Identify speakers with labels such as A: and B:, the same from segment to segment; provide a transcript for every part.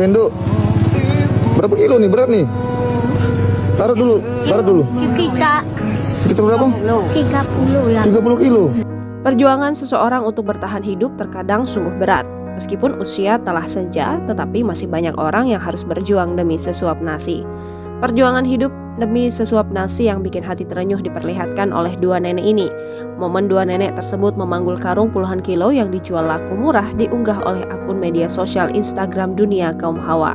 A: Endo, berapa kilo nih berat nih? Taruh dulu. Sekitar berapa?
B: 30 ya.
A: 30 kilo.
C: Perjuangan seseorang untuk bertahan hidup terkadang sungguh berat. Meskipun usia telah senja, tetapi masih banyak orang yang harus berjuang demi sesuap nasi. Perjuangan hidup demi sesuap nasi yang bikin hati terenyuh diperlihatkan oleh dua nenek ini. Momen dua nenek tersebut memanggul karung puluhan kilo yang dijual laku murah diunggah oleh akun media sosial Instagram Dunia Kaum Hawa.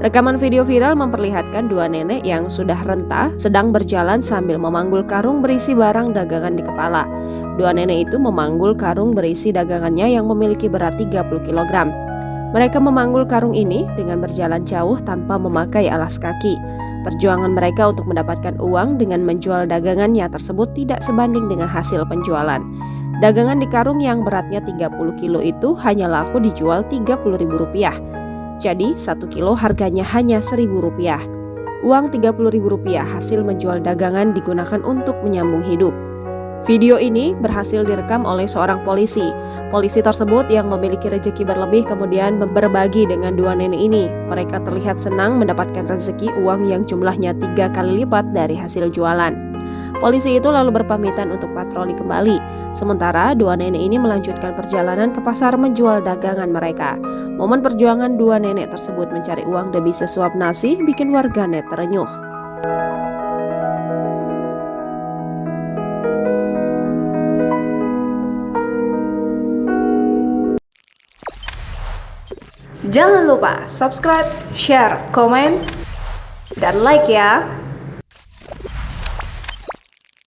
C: Rekaman video viral memperlihatkan dua nenek yang sudah renta sedang berjalan sambil memanggul karung berisi barang dagangan di kepala. Dua nenek itu memanggul karung berisi dagangannya yang memiliki berat 30 kg. Mereka memanggul karung ini dengan berjalan jauh tanpa memakai alas kaki. Perjuangan mereka untuk mendapatkan uang dengan menjual dagangannya tersebut tidak sebanding dengan hasil penjualan. Dagangan di karung yang beratnya 30 kilo itu hanya laku dijual Rp30.000. Jadi 1 kilo harganya hanya Rp1.000. Uang Rp30.000 hasil menjual dagangan digunakan untuk menyambung hidup. Video ini berhasil direkam oleh seorang polisi. Polisi tersebut yang memiliki rezeki berlebih kemudian berbagi dengan dua nenek ini. Mereka terlihat senang mendapatkan rezeki uang yang jumlahnya 3 kali lipat dari hasil jualan. Polisi itu lalu berpamitan untuk patroli kembali. Sementara dua nenek ini melanjutkan perjalanan ke pasar menjual dagangan mereka. Momen perjuangan dua nenek tersebut mencari uang demi sesuap nasi bikin warganet terenyuh. Jangan lupa subscribe, share, komen, dan like ya.